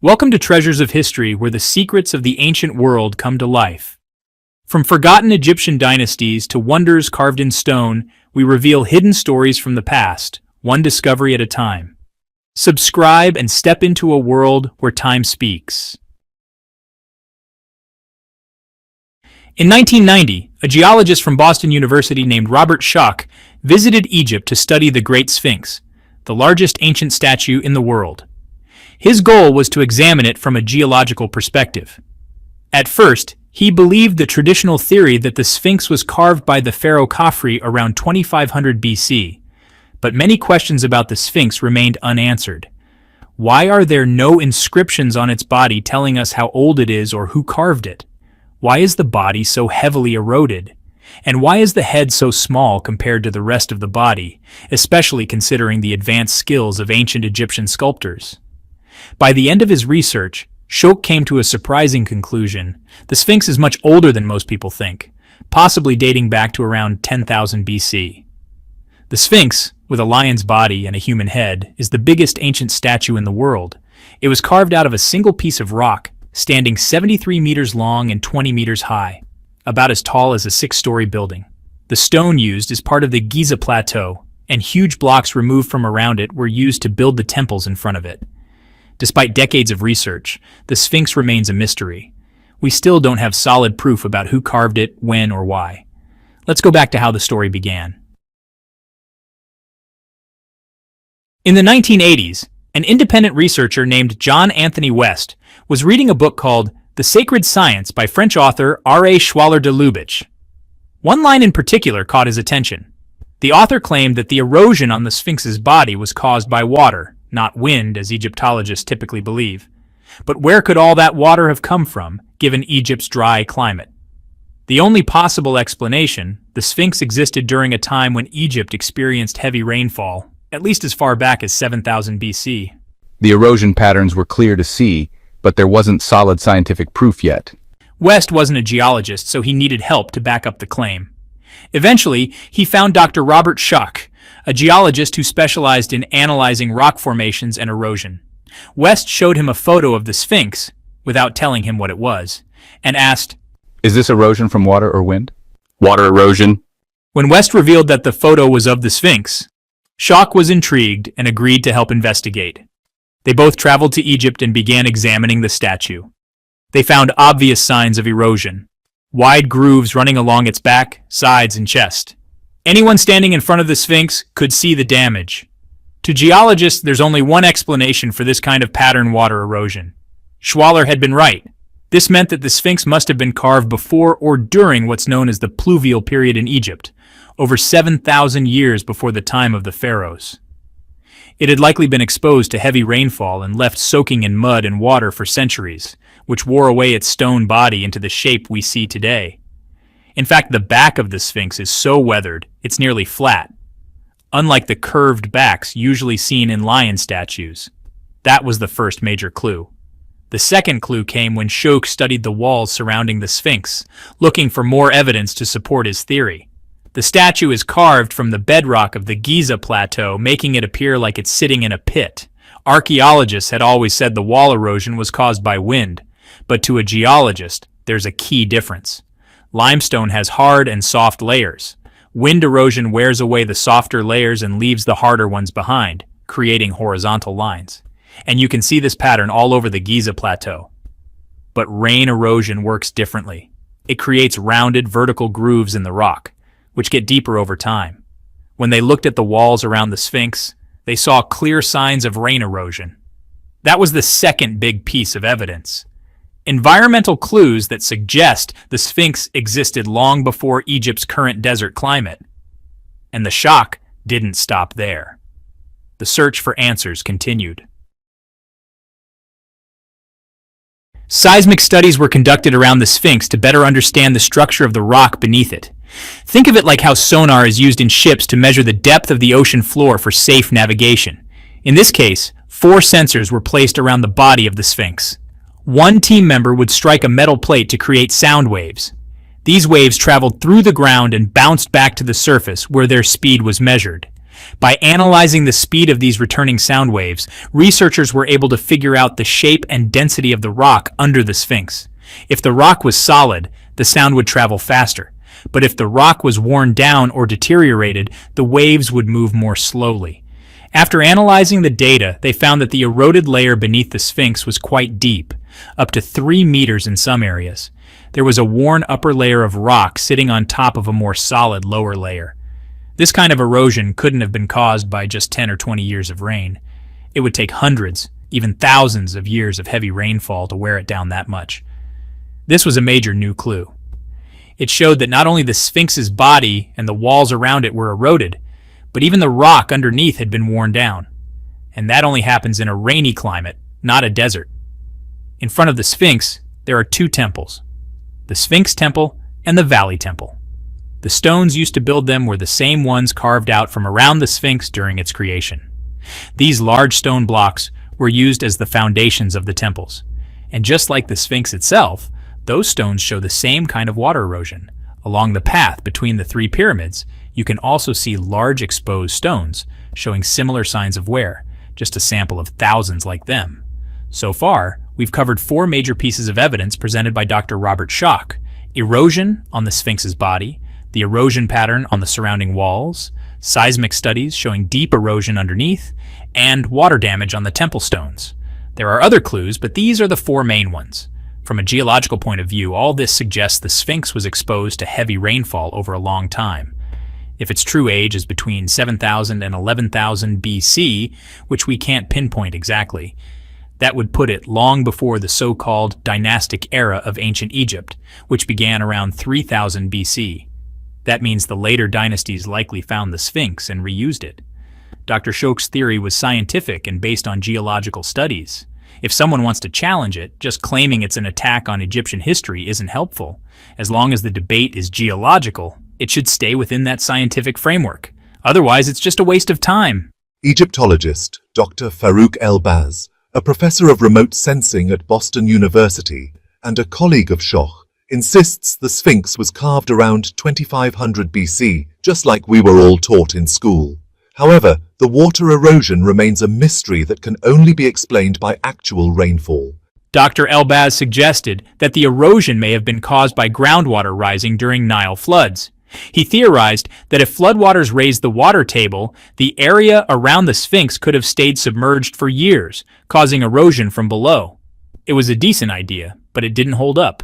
Welcome to Treasures of History, where the secrets of the ancient world come to life. From forgotten Egyptian dynasties to wonders carved in stone, we reveal hidden stories from the past, one discovery at a time. Subscribe and step into a world where time speaks. In 1990, a geologist from Boston University named Robert Schoch visited Egypt to study the Great Sphinx, the largest ancient statue in the world. His goal was to examine it from a geological perspective. At first, he believed the traditional theory that the Sphinx was carved by the pharaoh Khafre around 2500 BC, but many questions about the Sphinx remained unanswered. Why are there no inscriptions on its body telling us how old it is or who carved it? Why is the body so heavily eroded? And why is the head so small compared to the rest of the body, especially considering the advanced skills of ancient Egyptian sculptors? By the end of his research, Schoch came to a surprising conclusion. The Sphinx is much older than most people think, possibly dating back to around 10,000 BC. The Sphinx, with a lion's body and a human head, is the biggest ancient statue in the world. It was carved out of a single piece of rock, standing 73 meters long and 20 meters high, about as tall as a six-story building. The stone used is part of the Giza plateau, and huge blocks removed from around it were used to build the temples in front of it. Despite decades of research, the Sphinx remains a mystery. We still don't have solid proof about who carved it, when, or why. Let's go back to how the story began. In the 1980s, an independent researcher named John Anthony West was reading a book called The Sacred Science by French author R.A. Schwaller de Lubitsch. One line in particular caught his attention. The author claimed that the erosion on the Sphinx's body was caused by water, not wind, as Egyptologists typically believe. But where could all that water have come from, given Egypt's dry climate? The only possible explanation, the Sphinx existed during a time when Egypt experienced heavy rainfall, at least as far back as 7000 BC. The erosion patterns were clear to see, but there wasn't solid scientific proof yet. West wasn't a geologist, so he needed help to back up the claim. Eventually, he found Dr. Robert Schoch, a geologist who specialized in analyzing rock formations and erosion. West showed him a photo of the Sphinx, without telling him what it was, and asked, "Is this erosion from water or wind?" Water erosion. When West revealed that the photo was of the Sphinx, Schoch was intrigued and agreed to help investigate. They both traveled to Egypt and began examining the statue. They found obvious signs of erosion, wide grooves running along its back, sides, and chest. Anyone standing in front of the Sphinx could see the damage. To geologists, there's only one explanation for this kind of pattern water erosion. Schwaller had been right. This meant that the Sphinx must have been carved before or during what's known as the pluvial period in Egypt, over 7,000 years before the time of the pharaohs. It had likely been exposed to heavy rainfall and left soaking in mud and water for centuries, which wore away its stone body into the shape we see today. In fact, the back of the Sphinx is so weathered, it's nearly flat, unlike the curved backs usually seen in lion statues. That was the first major clue. The second clue came when Schoch studied the walls surrounding the Sphinx, looking for more evidence to support his theory. The statue is carved from the bedrock of the Giza plateau, making it appear like it's sitting in a pit. Archaeologists had always said the wall erosion was caused by wind, but to a geologist, there's a key difference. Limestone has hard and soft layers. Wind erosion wears away the softer layers and leaves the harder ones behind, creating horizontal lines. And you can see this pattern all over the Giza plateau. But rain erosion works differently. It creates rounded vertical grooves in the rock, which get deeper over time. When they looked at the walls around the Sphinx, they saw clear signs of rain erosion. That was the second big piece of evidence. Environmental clues that suggest the Sphinx existed long before Egypt's current desert climate. And the shock didn't stop there. The search for answers continued. Seismic studies were conducted around the Sphinx to better understand the structure of the rock beneath it. Think of it like how sonar is used in ships to measure the depth of the ocean floor for safe navigation. In this case, 4 sensors were placed around the body of the Sphinx. One team member would strike a metal plate to create sound waves. These waves traveled through the ground and bounced back to the surface where their speed was measured. By analyzing the speed of these returning sound waves, researchers were able to figure out the shape and density of the rock under the Sphinx. If the rock was solid, the sound would travel faster. But if the rock was worn down or deteriorated, the waves would move more slowly. After analyzing the data, they found that the eroded layer beneath the Sphinx was quite deep, up to 3 meters in some areas. There was a worn upper layer of rock sitting on top of a more solid lower layer. This kind of erosion couldn't have been caused by just 10 or 20 years of rain. It would take hundreds, even thousands of years of heavy rainfall to wear it down that much. This was a major new clue. It showed that not only the Sphinx's body and the walls around it were eroded, but even the rock underneath had been worn down. And that only happens in a rainy climate, not a desert. In front of the Sphinx, there are 2 temples, the Sphinx Temple and the Valley Temple. The stones used to build them were the same ones carved out from around the Sphinx during its creation. These large stone blocks were used as the foundations of the temples. And just like the Sphinx itself, those stones show the same kind of water erosion. Along the path between the 3 pyramids, you can also see large exposed stones showing similar signs of wear, just a sample of thousands like them. So far, we've covered 4 major pieces of evidence presented by Dr. Robert Schoch: erosion on the Sphinx's body, the erosion pattern on the surrounding walls, seismic studies showing deep erosion underneath, and water damage on the temple stones. There are other clues, but these are the 4 main ones. From a geological point of view, all this suggests the Sphinx was exposed to heavy rainfall over a long time. If its true age is between 7,000 and 11,000 BC, which we can't pinpoint exactly, that would put it long before the so-called dynastic era of ancient Egypt, which began around 3000 BC. That means the later dynasties likely found the Sphinx and reused it. Dr. Schoch's theory was scientific and based on geological studies. If someone wants to challenge it, just claiming it's an attack on Egyptian history isn't helpful. As long as the debate is geological, it should stay within that scientific framework. Otherwise, it's just a waste of time. Egyptologist Dr. Farouk El-Baz, a professor of remote sensing at Boston University and a colleague of Schoch, insists the Sphinx was carved around 2500 BC, just like we were all taught in school. However, the water erosion remains a mystery that can only be explained by actual rainfall. Dr. El-Baz suggested that the erosion may have been caused by groundwater rising during Nile floods. He theorized that if floodwaters raised the water table, the area around the Sphinx could have stayed submerged for years, causing erosion from below. It was a decent idea, but it didn't hold up.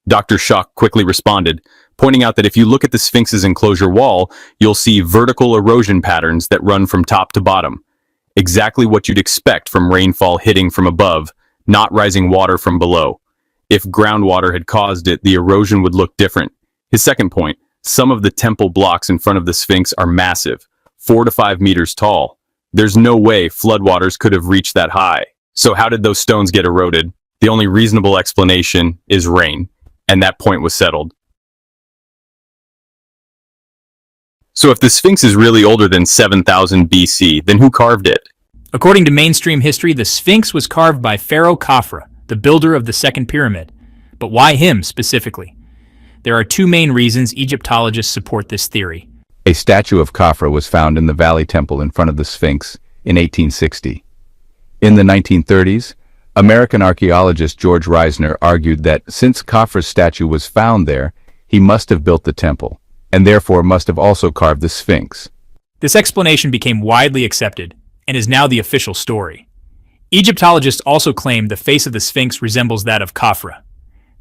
Dr. Schoch quickly responded, pointing out that if you look at the Sphinx's enclosure wall, you'll see vertical erosion patterns that run from top to bottom. Exactly what you'd expect from rainfall hitting from above, not rising water from below. If groundwater had caused it, the erosion would look different. His second point, some of the temple blocks in front of the Sphinx are massive, 4 to 5 meters tall. There's no way floodwaters could have reached that high. So how did those stones get eroded? The only reasonable explanation is rain, and that point was settled. So if the Sphinx is really older than 7000 BC, then who carved it? According to mainstream history, the Sphinx was carved by Pharaoh Khafra, the builder of the second pyramid. But why him specifically? There are 2 main reasons Egyptologists support this theory. A statue of Khafra was found in the Valley Temple in front of the Sphinx in 1860. In the 1930s, American archaeologist George Reisner argued that since Khafra's statue was found there, he must have built the temple, and therefore must have also carved the Sphinx. This explanation became widely accepted and is now the official story. Egyptologists also claim the face of the Sphinx resembles that of Khafra.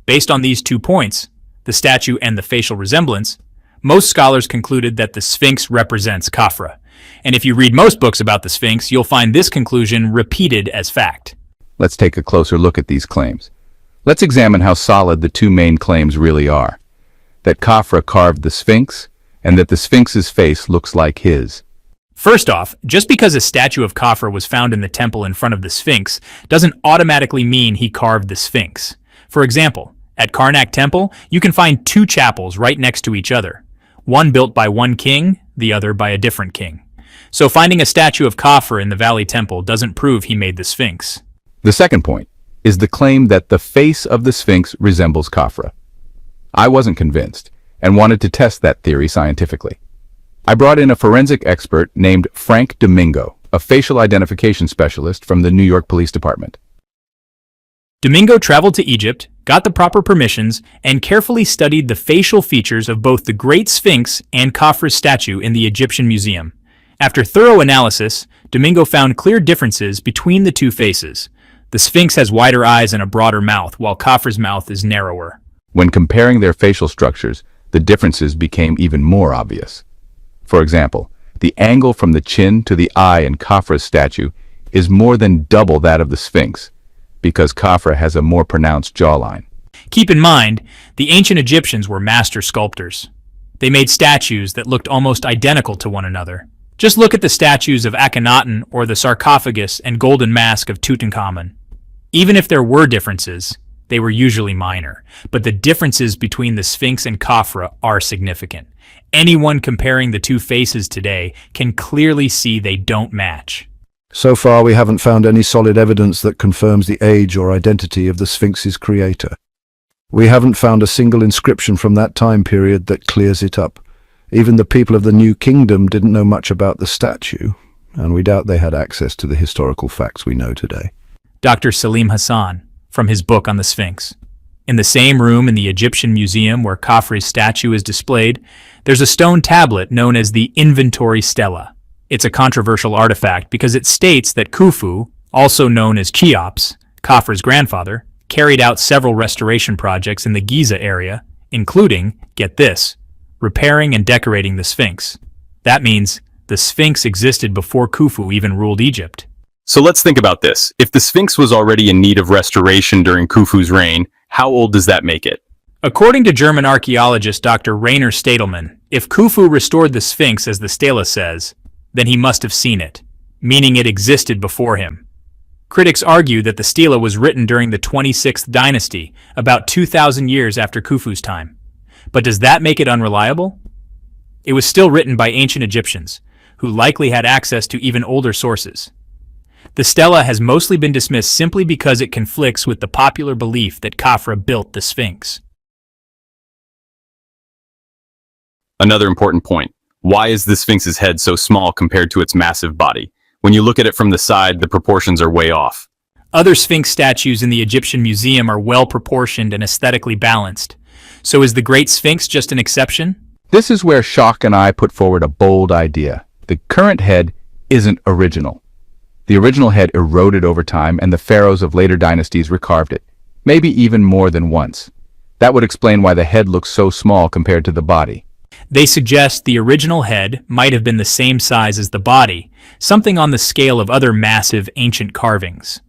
Based on these 2 points, the statue and the facial resemblance, most scholars concluded that the Sphinx represents Khafra. And if you read most books about the Sphinx, you'll find this conclusion repeated as fact. Let's take a closer look at these claims. Let's examine how solid the 2 main claims really are. That Khafra carved the Sphinx, and that the Sphinx's face looks like his. First off, just because a statue of Khafra was found in the temple in front of the Sphinx doesn't automatically mean he carved the Sphinx. For example, at Karnak Temple, you can find 2 chapels right next to each other, one built by one king, the other by a different king. So finding a statue of Khafra in the Valley Temple doesn't prove he made the Sphinx. The second point is the claim that the face of the Sphinx resembles Khafra. I wasn't convinced, and wanted to test that theory scientifically. I brought in a forensic expert named Frank Domingo, a facial identification specialist from the New York Police Department. Domingo traveled to Egypt, got the proper permissions, and carefully studied the facial features of both the Great Sphinx and Khafra's statue in the Egyptian Museum. After thorough analysis, Domingo found clear differences between the two faces. The Sphinx has wider eyes and a broader mouth, while Khafra's mouth is narrower. When comparing their facial structures, the differences became even more obvious. For example, the angle from the chin to the eye in Khafra's statue is more than double that of the Sphinx, because Khafra has a more pronounced jawline. Keep in mind, the ancient Egyptians were master sculptors. They made statues that looked almost identical to one another. Just look at the statues of Akhenaten or the sarcophagus and golden mask of Tutankhamun. Even if there were differences, they were usually minor, but the differences between the Sphinx and Khafra are significant. Anyone comparing the two faces today can clearly see they don't match. So far, we haven't found any solid evidence that confirms the age or identity of the Sphinx's creator. We haven't found a single inscription from that time period that clears it up. Even the people of the New Kingdom didn't know much about the statue, and we doubt they had access to the historical facts we know today. Dr. Salim Hassan, from his book on the Sphinx. In the same room in the Egyptian Museum where Khafra's statue is displayed, there's a stone tablet known as the Inventory Stela. It's a controversial artifact because it states that Khufu, also known as Cheops, Khafra's grandfather, carried out several restoration projects in the Giza area, including, get this, repairing and decorating the Sphinx. That means the Sphinx existed before Khufu even ruled Egypt. So let's think about this. If the Sphinx was already in need of restoration during Khufu's reign, how old does that make it? According to German archaeologist Dr. Rainer Stadelmann, if Khufu restored the Sphinx as the stela says, then he must have seen it, meaning it existed before him. Critics argue that the stela was written during the 26th dynasty, about 2,000 years after Khufu's time. But does that make it unreliable? It was still written by ancient Egyptians, who likely had access to even older sources. The stela has mostly been dismissed simply because it conflicts with the popular belief that Khafra built the Sphinx. Another important point. Why is the Sphinx's head so small compared to its massive body? When you look at it from the side, the proportions are way off. Other Sphinx statues in the Egyptian Museum are well proportioned and aesthetically balanced. So is the Great Sphinx just an exception? This is where Schoch and I put forward a bold idea. The current head isn't original. The original head eroded over time, and the pharaohs of later dynasties recarved it, maybe even more than once. That would explain why the head looks so small compared to the body. They suggest the original head might have been the same size as the body, something on the scale of other massive ancient carvings.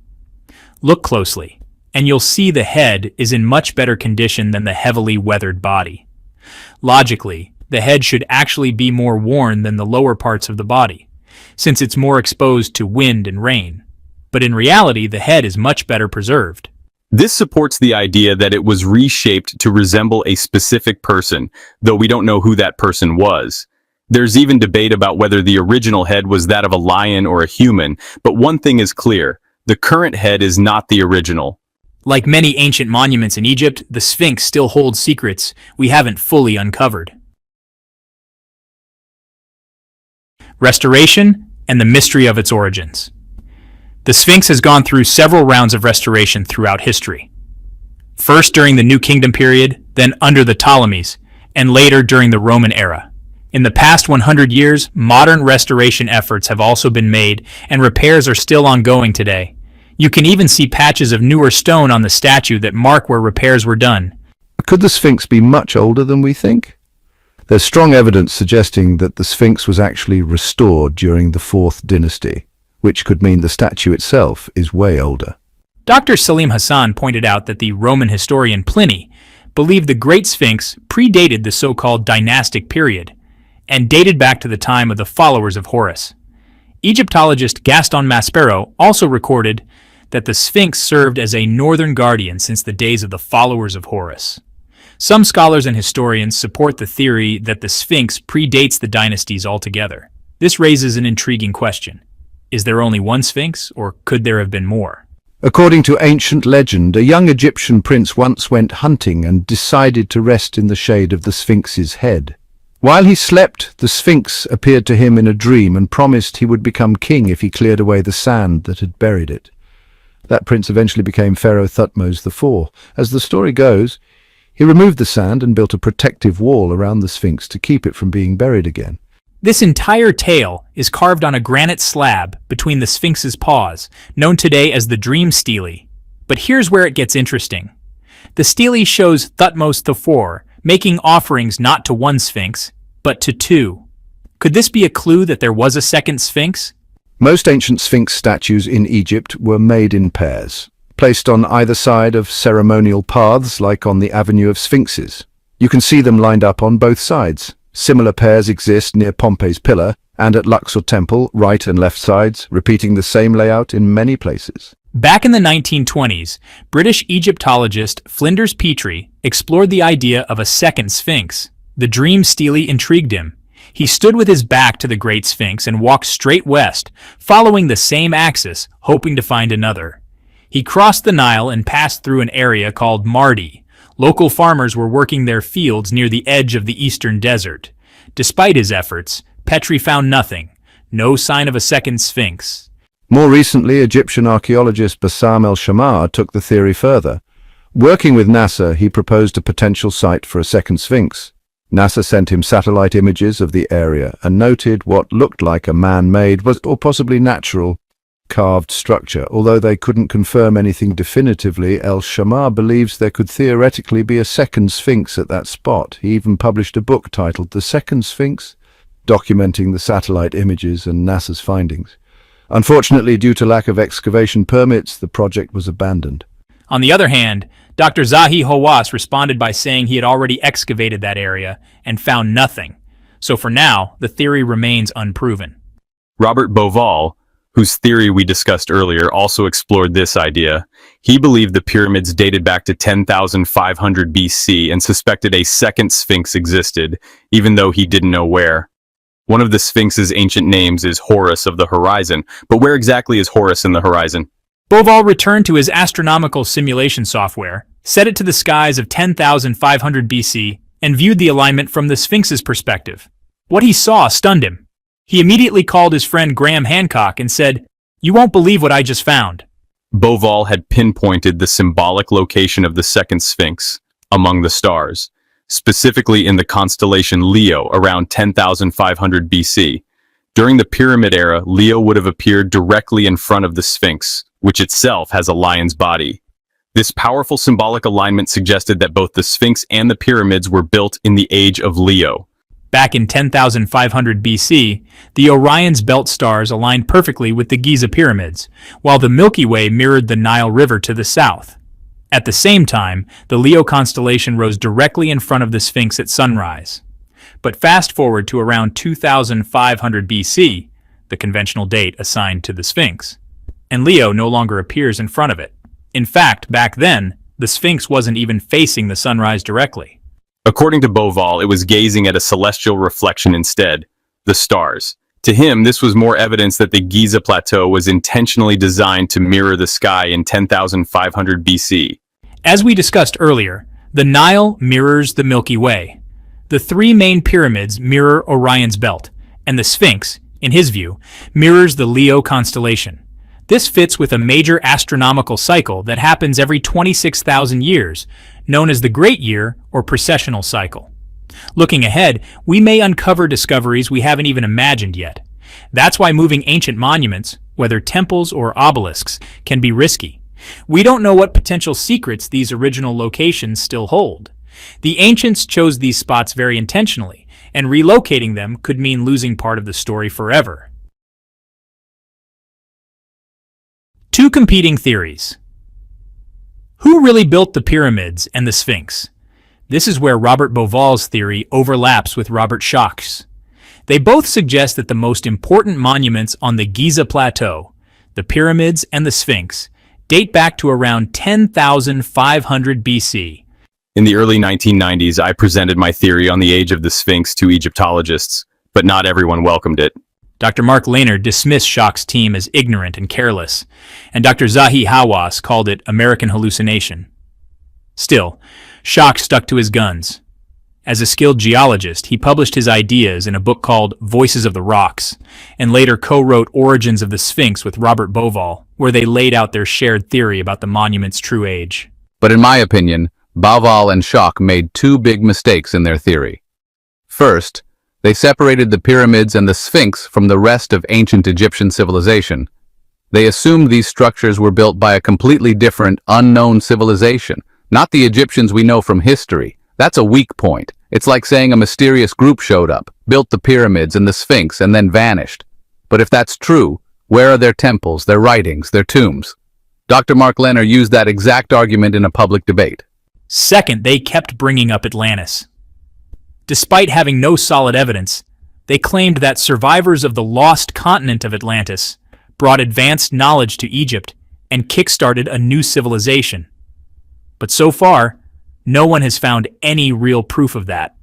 Look closely, and you'll see the head is in much better condition than the heavily weathered body. Logically, the head should actually be more worn than the lower parts of the body, since it's more exposed to wind and rain. But in reality, the head is much better preserved. This supports the idea that it was reshaped to resemble a specific person, though we don't know who that person was. There's even debate about whether the original head was that of a lion or a human, but one thing is clear: the current head is not the original. Like many ancient monuments in Egypt, the Sphinx still holds secrets we haven't fully uncovered. Restoration and the mystery of its origins. The Sphinx has gone through several rounds of restoration throughout history. First during the New Kingdom period, then under the Ptolemies, and later during the Roman era. In the past 100 years, modern restoration efforts have also been made, and repairs are still ongoing today. You can even see patches of newer stone on the statue that mark where repairs were done. Could the Sphinx be much older than we think? There's strong evidence suggesting that the Sphinx was actually restored during the 4th dynasty, which could mean the statue itself is way older. Dr. Salim Hassan pointed out that the Roman historian Pliny believed the Great Sphinx predated the so-called dynastic period and dated back to the time of the followers of Horus. Egyptologist Gaston Maspero also recorded that the Sphinx served as a northern guardian since the days of the followers of Horus. Some scholars and historians support the theory that the Sphinx predates the dynasties altogether. This raises an intriguing question. Is there only one Sphinx, or could there have been more? According to ancient legend, a young Egyptian prince once went hunting and decided to rest in the shade of the Sphinx's head. While he slept, the Sphinx appeared to him in a dream and promised he would become king if he cleared away the sand that had buried it. That prince eventually became Pharaoh Thutmose IV. As the story goes, he removed the sand and built a protective wall around the Sphinx to keep it from being buried again. This entire tale is carved on a granite slab between the Sphinx's paws, known today as the Dream Stele. But here's where it gets interesting. The stele shows Thutmose IV making offerings not to one Sphinx, but to two. Could this be a clue that there was a second Sphinx? Most ancient Sphinx statues in Egypt were made in pairs, placed on either side of ceremonial paths like on the Avenue of Sphinxes. You can see them lined up on both sides. Similar pairs exist near Pompey's Pillar and at Luxor Temple, right and left sides, repeating the same layout in many places. Back in the 1920s, British Egyptologist Flinders Petrie explored the idea of a second Sphinx. The Dream Stele intrigued him. He stood with his back to the Great Sphinx and walked straight west, following the same axis, hoping to find another. He crossed the Nile and passed through an area called Mardi. Local farmers were working their fields near the edge of the eastern desert. Despite his efforts, Petrie found nothing. No sign of a second Sphinx. More recently, Egyptian archaeologist Bassam el-Shamar took the theory further. Working with NASA, he proposed a potential site for a second Sphinx. NASA sent him satellite images of the area and noted what looked like a man-made, or possibly natural, carved structure. Although they couldn't confirm anything definitively, el-Shamar believes there could theoretically be a second Sphinx at that spot. He even published a book titled The Second Sphinx, documenting the satellite images and NASA's findings. Unfortunately, due to lack of excavation permits, the project was abandoned. On the other hand, Dr. Zahi Hawass responded by saying he had already excavated that area and found nothing. So for now, the theory remains unproven. Robert Bauval, whose theory we discussed earlier, also explored this idea. He believed the pyramids dated back to 10,500 BC and suspected a second Sphinx existed, even though he didn't know where. One of the Sphinx's ancient names is Horus of the Horizon, but where exactly is Horus in the horizon? Bauval returned to his astronomical simulation software, set it to the skies of 10,500 BC, and viewed the alignment from the Sphinx's perspective. What he saw stunned him. He immediately called his friend Graham Hancock and said, "You won't believe what I just found." Bauval had pinpointed the symbolic location of the second Sphinx among the stars, specifically in the constellation Leo around 10,500 BC. During the Pyramid era, Leo would have appeared directly in front of the Sphinx, which itself has a lion's body. This powerful symbolic alignment suggested that both the Sphinx and the pyramids were built in the age of Leo. Back in 10,500 BC, the Orion's belt stars aligned perfectly with the Giza pyramids, while the Milky Way mirrored the Nile River to the south. At the same time, the Leo constellation rose directly in front of the Sphinx at sunrise. But fast forward to around 2,500 BC, the conventional date assigned to the Sphinx, and Leo no longer appears in front of it. In fact, back then, the Sphinx wasn't even facing the sunrise directly. According to Bauval, it was gazing at a celestial reflection instead, the stars. To him, this was more evidence that the Giza Plateau was intentionally designed to mirror the sky in 10,500 BC. As we discussed earlier, the Nile mirrors the Milky Way. The three main pyramids mirror Orion's belt, and the Sphinx, in his view, mirrors the Leo constellation. This fits with a major astronomical cycle that happens every 26,000 years, known as the Great Year or precessional cycle. Looking ahead, we may uncover discoveries we haven't even imagined yet. That's why moving ancient monuments, whether temples or obelisks, can be risky. We don't know what potential secrets these original locations still hold. The ancients chose these spots very intentionally, and relocating them could mean losing part of the story forever. Two competing theories. Who really built the pyramids and the Sphinx? This is where Robert Bauval's theory overlaps with Robert Schoch's. They both suggest that the most important monuments on the Giza Plateau, the pyramids and the Sphinx, date back to around 10,500 BC. In the early 1990s, I presented my theory on the age of the Sphinx to Egyptologists, but not everyone welcomed it. Dr. Mark Lehner dismissed Schoch's team as ignorant and careless, and Dr. Zahi Hawass called it American hallucination. Still, Schoch stuck to his guns. As a skilled geologist, he published his ideas in a book called Voices of the Rocks, and later co-wrote Origins of the Sphinx with Robert Bauval, where they laid out their shared theory about the monument's true age. But in my opinion, Bauval and Schoch made two big mistakes in their theory. First, they separated the pyramids and the Sphinx from the rest of ancient Egyptian civilization. They assumed these structures were built by a completely different, unknown civilization, not the Egyptians we know from history. That's a weak point. It's like saying a mysterious group showed up, built the pyramids and the Sphinx, and then vanished. But if that's true, where are their temples, their writings, their tombs? Dr. Mark Lehner used that exact argument in a public debate. Second, they kept bringing up Atlantis. Despite having no solid evidence, they claimed that survivors of the lost continent of Atlantis brought advanced knowledge to Egypt and kick-started a new civilization. But so far, no one has found any real proof of that.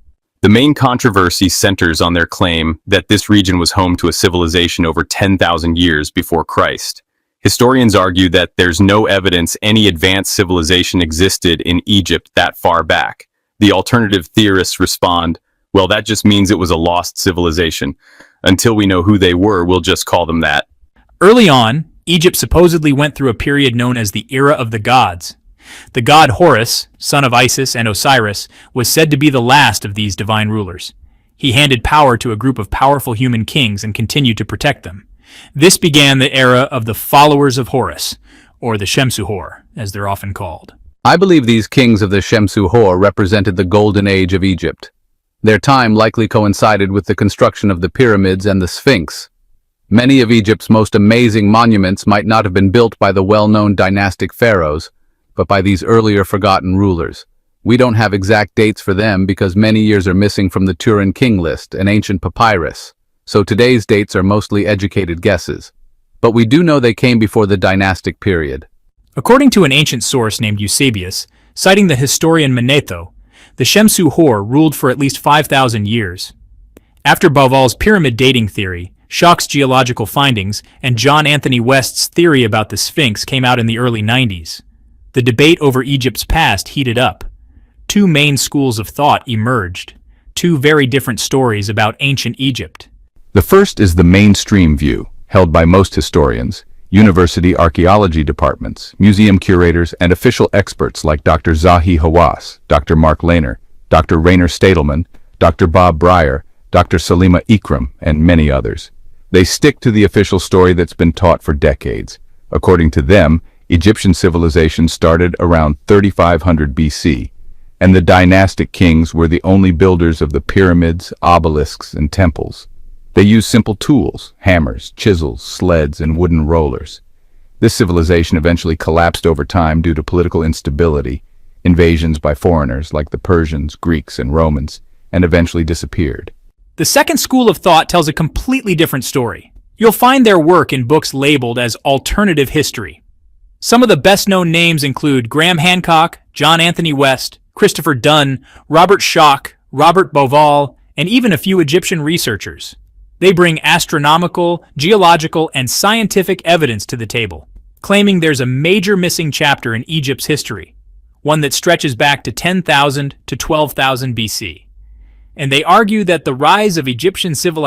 The main controversy centers on their claim that this region was home to a civilization over 10,000 years before Christ. Historians argue that there's no evidence any advanced civilization existed in Egypt that far back. The alternative theorists respond, well, that just means it was a lost civilization. Until we know who they were, we'll just call them that. Early on, Egypt supposedly went through a period known as the Era of the Gods. The god Horus, son of Isis and Osiris, was said to be the last of these divine rulers. He handed power to a group of powerful human kings and continued to protect them. This began the era of the followers of Horus, or the Shemsu-Hor, as they're often called. I believe these kings of the Shemsu-Hor represented the golden age of Egypt. Their time likely coincided with the construction of the pyramids and the Sphinx. Many of Egypt's most amazing monuments might not have been built by the well-known dynastic pharaohs, but by these earlier forgotten rulers. We don't have exact dates for them because many years are missing from the Turin King list, an ancient papyrus, so today's dates are mostly educated guesses. But we do know they came before the dynastic period. According to an ancient source named Eusebius, citing the historian Manetho, the Shemsu-Hor ruled for at least 5,000 years. After Bauval's pyramid dating theory, Schoch's geological findings, and John Anthony West's theory about the Sphinx came out in the early 90s. The debate over Egypt's past heated up. Two main schools of thought emerged. Two very different stories about ancient Egypt. The first is the mainstream view, held by most historians, university archaeology departments, museum curators, and official experts like Dr. Zahi Hawass, Dr. Mark Lehner, Dr. Rainer Stadelman, Dr. Bob Breyer, Dr. Salima Ikram, and many others. They stick to the official story that's been taught for decades. According to them, Egyptian civilization started around 3500 BC, and the dynastic kings were the only builders of the pyramids, obelisks, and temples. They used simple tools, hammers, chisels, sleds, and wooden rollers. This civilization eventually collapsed over time due to political instability, invasions by foreigners like the Persians, Greeks, and Romans, and eventually disappeared. The second school of thought tells a completely different story. You'll find their work in books labeled as alternative history. Some of the best-known names include Graham Hancock, John Anthony West, Christopher Dunn, Robert Schoch, Robert Bauval, and even a few Egyptian researchers. They bring astronomical, geological, and scientific evidence to the table, claiming there's a major missing chapter in Egypt's history, one that stretches back to 10,000 to 12,000 BC. And they argue that the rise of Egyptian civilization